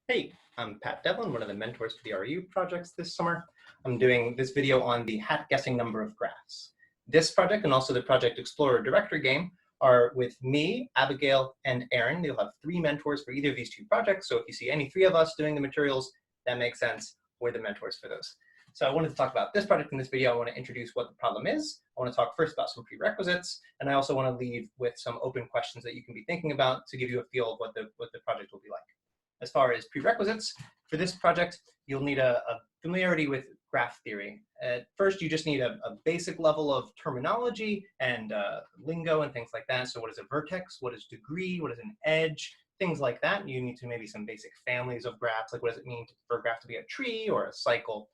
Hey, I'm Pat Devlin, one of the mentors for the REU projects this summer. I'm doing this video on the hat guessing number of graphs. This project and also the Project Explorer Director game are with me, Abigail, and Erin. You'll have 3 mentors for either of these 2 projects. So if you see any 3 of us doing the materials, that makes sense. We're the mentors for those. So I wanted to talk about this project in this video. I want to introduce what the problem is. I want to talk first about some prerequisites, and I also want to leave with some open questions that you can be thinking about to give you a feel of what the project will be like. As far as prerequisites for this project, you'll need a familiarity with graph theory. At first, you just need a basic level of terminology and lingo and things like that. So what is a vertex? What is degree? What is an edge? Things like that. You need to maybe some basic families of graphs, like what does it mean for a graph to be a tree or a cycle?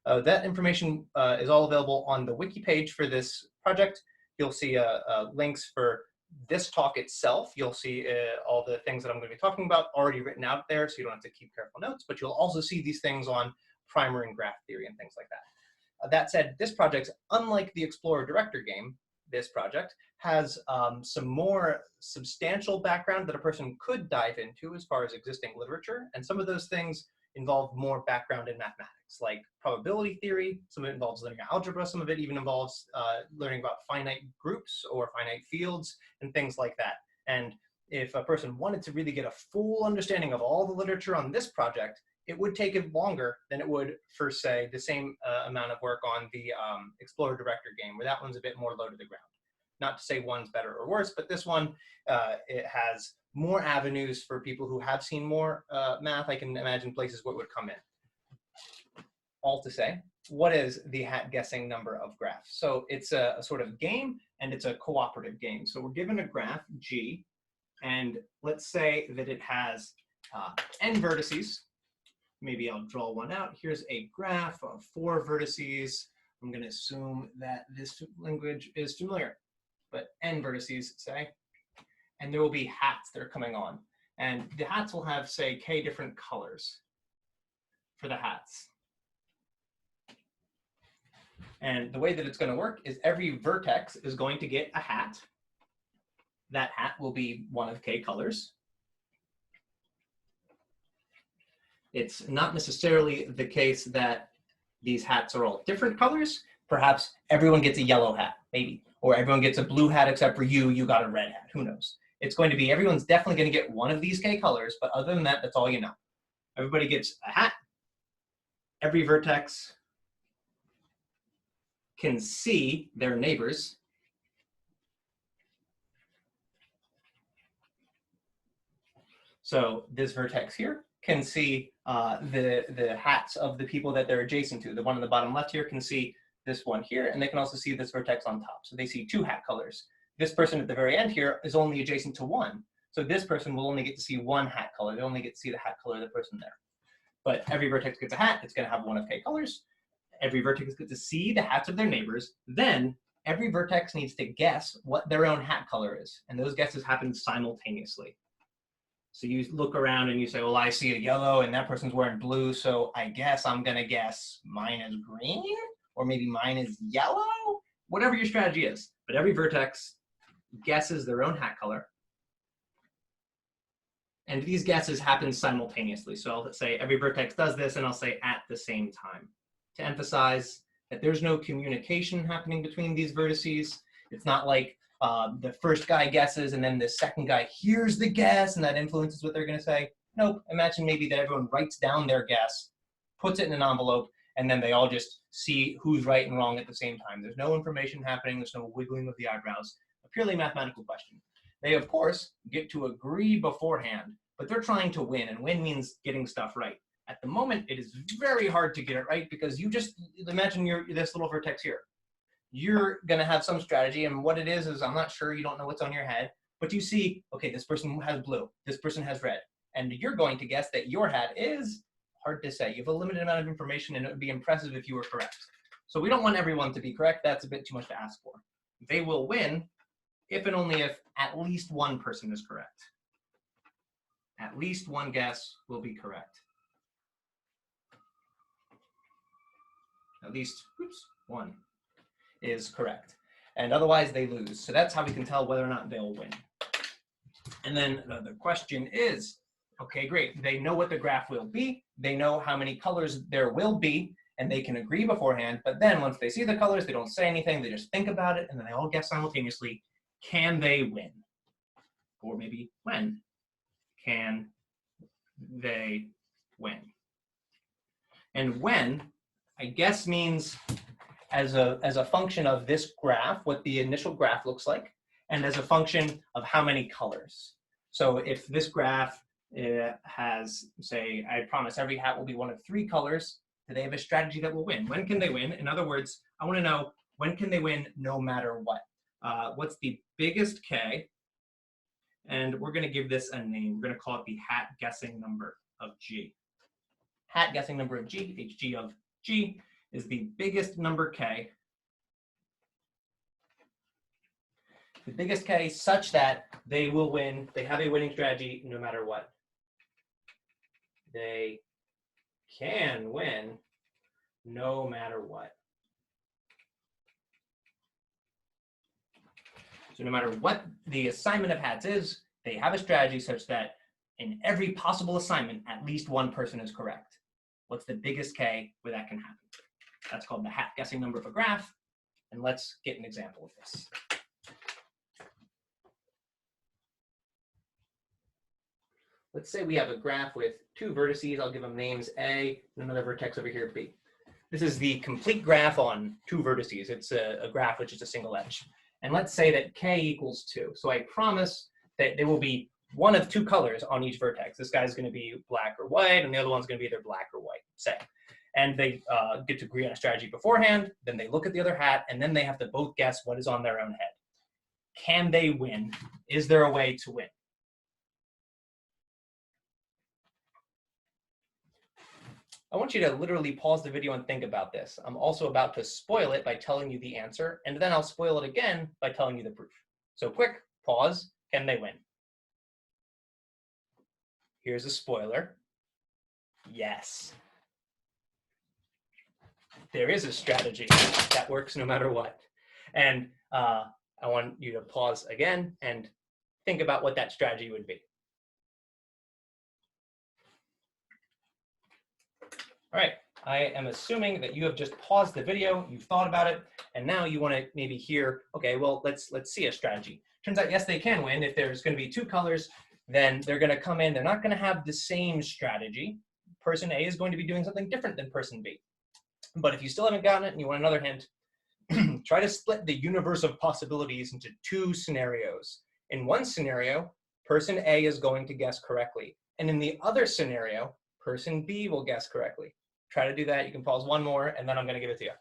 That information is all available on the wiki page for this project. You'll see links for this talk itself. You'll see all the things that I'm going to be talking about already written out there, so you don't have to keep careful notes, but you'll also see these things on primer and graph theory and things like that. That said, this project, unlike the Explorer Director game, this project has some more substantial background that a person could dive into as far as existing literature, and some of those things involve more background in mathematics, like probability theory. Some of it involves linear algebra. Some of it even involves learning about finite groups or finite fields and things like that. And if a person wanted to really get a full understanding of all the literature on this project, it would take it longer than it would for, say, the same amount of work on the Explorer Director game, where that one's a bit more low to the ground. Not to say one's better or worse, but this one, it has more avenues for people who have seen more math. I can imagine places where it would come in. All to say, what is the hat guessing number of graphs? So it's a sort of game, and it's a cooperative game. So we're given a graph, G, and let's say that it has n vertices. Maybe I'll draw one out. Here's a graph of 4 vertices. I'm going to assume that this language is familiar, but n vertices, say. And there will be hats that are coming on. And the hats will have, say, k different colors for the hats. And the way that it's going to work is every vertex is going to get a hat. That hat will be one of k colors. It's not necessarily the case that these hats are all different colors. Perhaps everyone gets a yellow hat, maybe. Or everyone gets a blue hat except for you got a red hat. Who knows? It's going to be, everyone's definitely going to get one of these k colors, but other than that, that's all you know. Everybody gets a hat. Every vertex can see their neighbors. So this vertex here can see the hats of the people that they're adjacent to. The one on the bottom left here can see this one here, and they can also see this vertex on top. So they see 2 hat colors. This person at the very end here is only adjacent to 1. So this person will only get to see 1 hat color. They only get to see the hat color of the person there. But every vertex gets a hat. It's going to have one of k colors. Every vertex gets to see the hats of their neighbors. Then every vertex needs to guess what their own hat color is. And those guesses happen simultaneously. So you look around and you say, well, I see a yellow and that person's wearing blue, so I guess I'm going to guess mine is green, or maybe mine is yellow, whatever your strategy is. But every vertex guesses their own hat color. And these guesses happen simultaneously. So I'll say every vertex does this, and I'll say at the same time, to emphasize that there's no communication happening between these vertices. It's not like the first guy guesses and then the second guy hears the guess and that influences what they're going to say. Nope. Imagine maybe that everyone writes down their guess, puts it in an envelope, and then they all just see who's right and wrong at the same time. There's no information happening. There's no wiggling of the eyebrows. A purely mathematical question. They, of course, get to agree beforehand, but they're trying to win, and win means getting stuff right. At the moment, it is very hard to get it right because you just imagine this little vertex here. You're going to have some strategy, and what it is I'm not sure. You don't know what's on your head, but you see, okay, this person has blue, this person has red, and you're going to guess that your hat is hard to say. You have a limited amount of information, and it would be impressive if you were correct. So we don't want everyone to be correct. That's a bit too much to ask for. They will win if and only if at least one person is correct. At least one guess will be correct. At least, one is correct. And otherwise they lose. So that's how we can tell whether or not they'll win. And then the question is, Okay, great. They know what the graph will be. They know how many colors there will be, and they can agree beforehand. But then once they see the colors, they don't say anything. They just think about it, and then they all guess simultaneously. Can they win? Or maybe when can they win? And when, I guess, means as a function of this graph, what the initial graph looks like, and as a function of how many colors. So if this graph has, say, I promise every hat will be one of 3 colors, do they have a strategy that will win? When can they win? In other words, I want to know, when can they win no matter what? What's the biggest K? And we're going to give this a name. We're going to call it the hat guessing number of G. Hat guessing number of G, Hg of G, is the biggest number K. The biggest K such that they will win. They have a winning strategy no matter what. They can win no matter what. So no matter what the assignment of hats is, they have a strategy such that in every possible assignment, at least one person is correct. What's the biggest K where that can happen? That's called the hat guessing number of a graph. And let's get an example of this. Let's say we have a graph with 2 vertices. I'll give them names A and another vertex over here, B. This is the complete graph on 2 vertices. It's a graph which is a single edge. And let's say that K equals 2. So I promise that there will be one of 2 colors on each vertex. This guy's going to be black or white, and the other one's going to be either black or white, say. And they get to agree on a strategy beforehand. Then they look at the other hat, and then they have to both guess what is on their own head. Can they win? Is there a way to win? I want you to literally pause the video and think about this. I'm also about to spoil it by telling you the answer, and then I'll spoil it again by telling you the proof. So quick pause. Can they win? Here's a spoiler. Yes. There is a strategy that works no matter what. And I want you to pause again and think about what that strategy would be. All right, I am assuming that you have just paused the video, you've thought about it, and now you want to maybe hear, okay, well, let's see a strategy. Turns out, yes, they can win. If there's going to be 2 colors, then they're going to come in, they're not going to have the same strategy. Person A is going to be doing something different than person B. But if you still haven't gotten it and you want another hint, try to split the universe of possibilities into 2 scenarios. In one scenario, person A is going to guess correctly. And in the other scenario, person B will guess correctly. Try to do that. You can pause one more, and then I'm going to give it to you.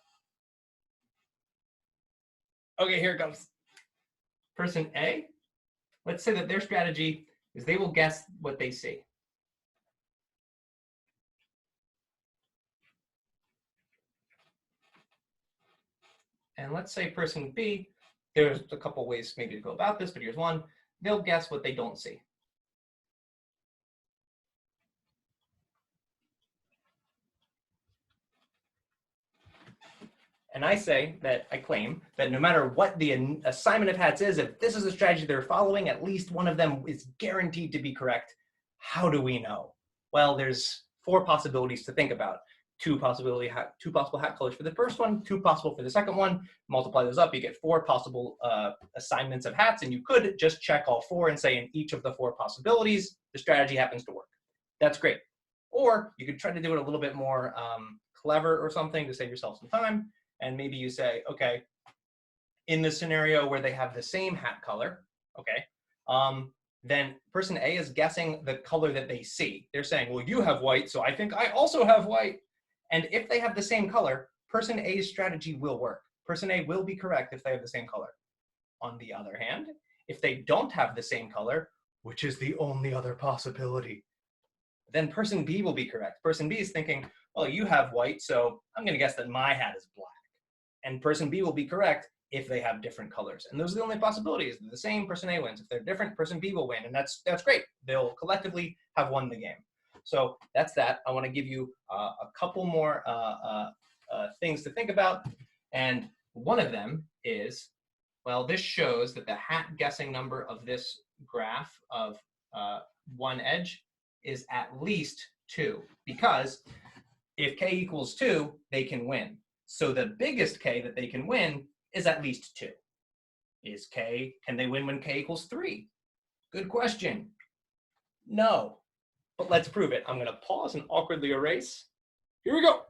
Okay, here it comes. Person A, let's say that their strategy is they will guess what they see. And let's say person B, there's a couple ways maybe to go about this, but here's one. They'll guess what they don't see. And I say that, I claim that no matter what the assignment of hats is, if this is the strategy they're following, at least one of them is guaranteed to be correct. How do we know? Well, there's 4 possibilities to think about. 2 possible hat colors for the first one, 2 possible for the second one. Multiply those up, you get 4 possible assignments of hats, and you could just check all 4 and say in each of the 4 possibilities, the strategy happens to work. That's great. Or you could try to do it a little bit more clever or something to save yourself some time. And maybe you say, okay, in the scenario where they have the same hat color, okay, then person A is guessing the color that they see. They're saying, well, you have white, so I think I also have white. And if they have the same color, person A's strategy will work. Person A will be correct if they have the same color. On the other hand, if they don't have the same color, which is the only other possibility, then person B will be correct. Person B is thinking, well, you have white, so I'm going to guess that my hat is black. And person B will be correct if they have different colors. And those are the only possibilities. They're the same, person A wins. If they're different, person B will win. And that's great. They'll collectively have won the game. So that's that. I want to give you a couple more things to think about. And one of them is, well, this shows that the hat guessing number of this graph of one edge is at least 2, because if k equals 2, they can win. So the biggest k that they can win is at least 2. Can they win when k equals 3? Good question. No, but let's prove it. I'm going to pause and awkwardly erase. Here we go.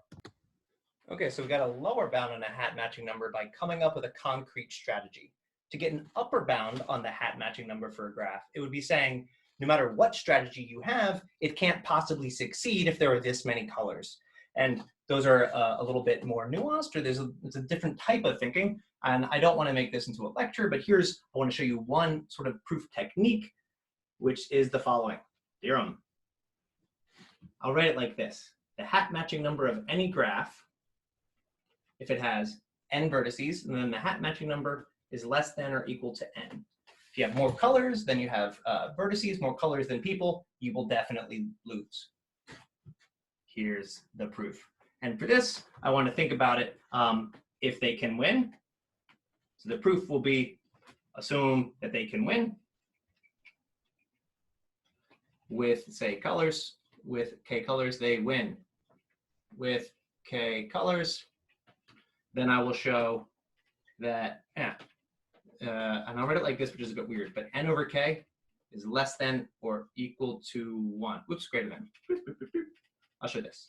Okay, so we've got a lower bound on a hat matching number by coming up with a concrete strategy. To get an upper bound on the hat matching number for a graph, it would be saying, no matter what strategy you have, it can't possibly succeed if there are this many colors. And those are a little bit more nuanced, or there's a different type of thinking. And I don't want to make this into a lecture, but I want to show you one sort of proof technique, which is the following theorem. I'll write it like this. The hat matching number of any graph, if it has n vertices, and then the hat matching number is less than or equal to n. If you have more colors than you have vertices, more colors than people, you will definitely lose. Here's the proof. And for this, I want to think about it if they can win. So the proof will be, assume that they can win with, say, colors. With k colors, they win. With k colors, then I will show that, and I'll write it like this, which is a bit weird, but n over k is less than or equal to 1. Whoops, greater than. I'll show this.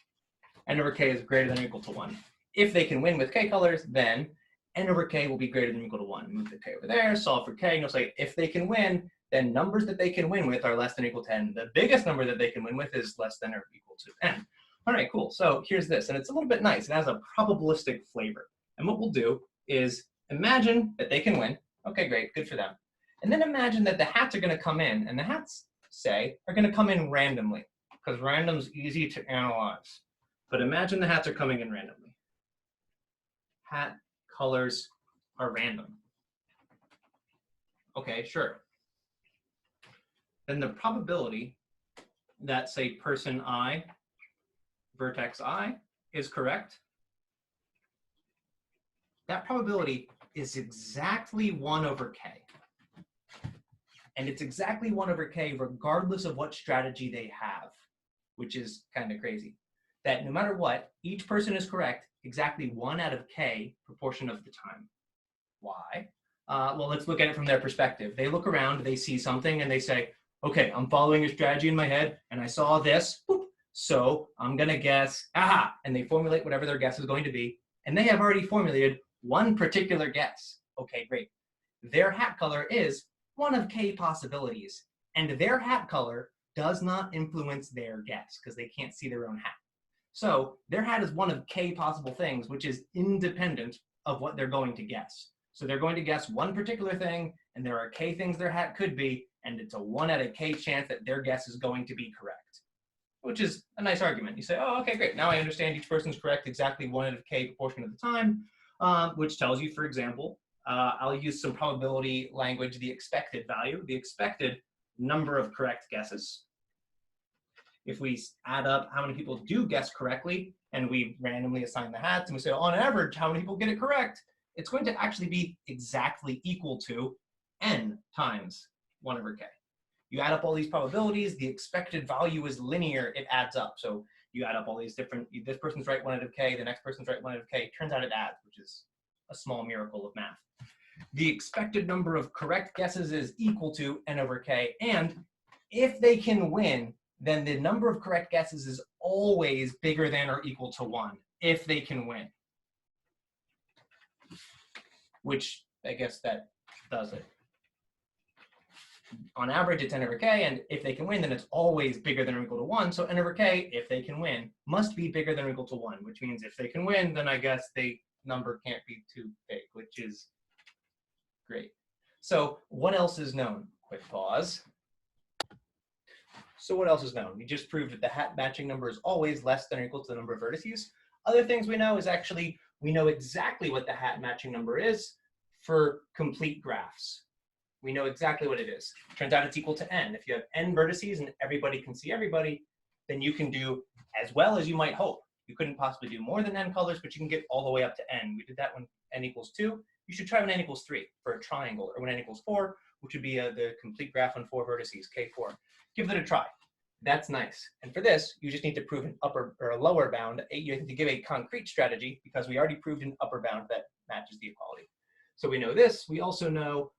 N over k is greater than or equal to 1. If they can win with k colors, then n over k will be greater than or equal to 1. Move the k over there, solve for k, and you'll say if they can win, then numbers that they can win with are less than or equal to n. The biggest number that they can win with is less than or equal to n. All right, cool. So here's this, and it's a little bit nice. It has a probabilistic flavor. And what we'll do is imagine that they can win. Okay, great, good for them. And then imagine that the hats are going to come in, and the hats, say, are going to come in randomly, because random's easy to analyze. But imagine the hats are coming in randomly. Hat colors are random. Okay, sure. Then the probability that, say, person I, vertex I, is correct, that probability is exactly 1 over k. And it's exactly 1 over k regardless of what strategy they have, which is kind of crazy. That no matter what, each person is correct exactly 1 out of k proportion of the time. Why? Well, let's look at it from their perspective. They look around, they see something, and they say, okay, I'm following your strategy in my head, and I saw this, boop, so I'm going to guess, aha, and they formulate whatever their guess is going to be, and they have already formulated one particular guess. Okay, great. Their hat color is 1 of k possibilities, and their hat color does not influence their guess because they can't see their own hat. So their hat is 1 of k possible things, which is independent of what they're going to guess. So they're going to guess one particular thing, and there are k things their hat could be, and it's a 1 out of k chance that their guess is going to be correct, which is a nice argument. You say, oh, okay, great. Now I understand each person's correct exactly 1 out of k proportion of the time, which tells you, for example, I'll use some probability language, the expected value, the expected number of correct guesses. If we add up how many people do guess correctly, and we randomly assign the hats, and we say, on average, how many people get it correct? It's going to actually be exactly equal to n times 1 over k. You add up all these probabilities, the expected value is linear, it adds up. So you add up all these different, this person's right 1 out of k, the next person's right 1 out of k, turns out it adds, which is a small miracle of math. The expected number of correct guesses is equal to n over k, and if they can win, then the number of correct guesses is always bigger than or equal to 1, if they can win. Which, I guess that does it. On average, it's n over k, and if they can win, then it's always bigger than or equal to 1. So n over k, if they can win, must be bigger than or equal to 1, which means if they can win, then I guess the number can't be too big, which is great. So what else is known? Quick pause. So what else is known? We just proved that the hat matching number is always less than or equal to the number of vertices. Other things we know is actually, we know exactly what the hat matching number is for complete graphs. We know exactly what it is. Turns out it's equal to n. If you have n vertices and everybody can see everybody, then you can do as well as you might hope. You couldn't possibly do more than n colors, but you can get all the way up to n. We did that when n equals 2. You should try when n equals 3 for a triangle, or when n equals 4, which would be the complete graph on 4 vertices, k4. Give that a try. That's nice. And for this, you just need to prove an upper or a lower bound. You have to give a concrete strategy because we already proved an upper bound that matches the equality. So we know this. We also know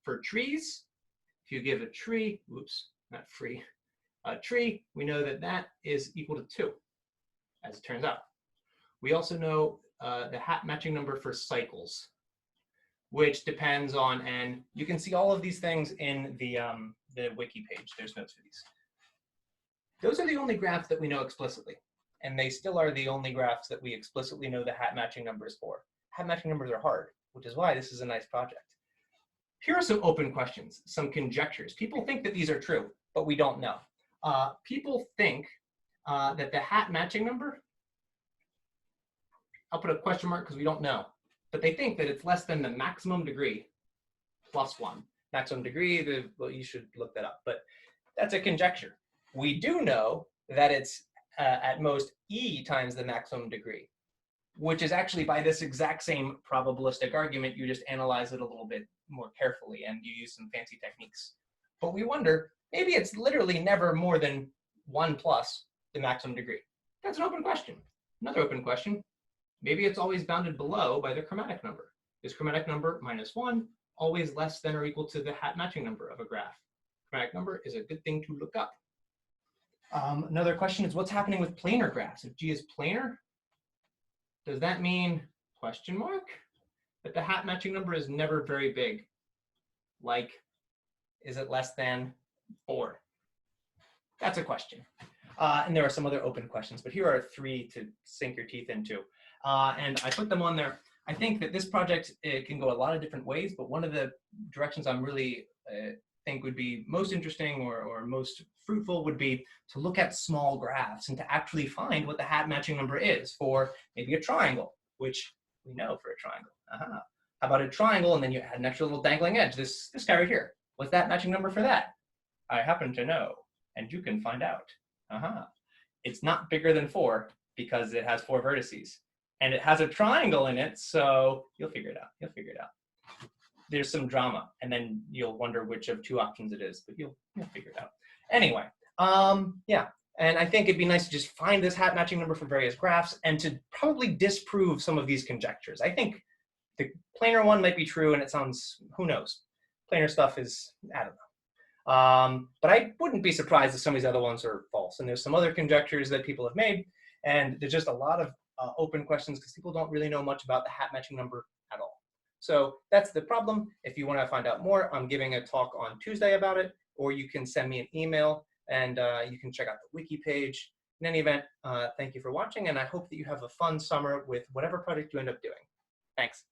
for trees, if you give a tree, oops, not free, a tree, we know that that is equal to 2, as it turns out. We also know the hat matching number for cycles, which depends on, and you can see all of these things in the wiki page. There's notes for these. Those are the only graphs that we know explicitly, and they still are the only graphs that we explicitly know the hat matching numbers for. Hat matching numbers are hard, which is why this is a nice project. Here are some open questions, some conjectures. People think that these are true, but we don't know. People think that the hat matching number, I'll put a question mark because we don't know, but they think that it's less than the maximum degree plus 1. Maximum degree, well, you should look that up, but that's a conjecture. We do know that it's at most e times the maximum degree, which is actually by this exact same probabilistic argument. You just analyze it a little bit more carefully and you use some fancy techniques. But we wonder, maybe it's literally never more than 1 plus the maximum degree. That's an open question. Another open question, maybe it's always bounded below by the chromatic number. Is chromatic number -1 always less than or equal to the hat matching number of a graph? Chromatic number is a good thing to look up. Another question is, what's happening with planar graphs? If G is planar, does that mean, question mark, that the hat matching number is never very big? Like, is it less than 4? That's a question. And there are some other open questions, but here are 3 to sink your teeth into. And I put them on there. I think that this project, it can go a lot of different ways, but one of the directions I'm really think would be most interesting or most fruitful would be to look at small graphs and to actually find what the hat matching number is for maybe a triangle, which we know for a triangle. How about a triangle and then you add an extra little dangling edge, this guy right here. What's that matching number for that? I happen to know, and you can find out. It's not bigger than 4 because it has 4 vertices. And it has a triangle in it, so you'll figure it out. You'll figure it out. There's some drama, and then you'll wonder which of 2 options it is, but you'll figure it out. Anyway, yeah, and I think it'd be nice to just find this hat matching number for various graphs and to probably disprove some of these conjectures. I think the planar one might be true, and it sounds, who knows? Planar stuff is, I don't know. But I wouldn't be surprised if some of these other ones are false. And there's some other conjectures that people have made, and there's just a lot of open questions because people don't really know much about the hat matching number at all. So that's the problem. If you want to find out more, I'm giving a talk on Tuesday about it, or you can send me an email and you can check out the wiki page. In any event, thank you for watching, and I hope that you have a fun summer with whatever project you end up doing. Thanks.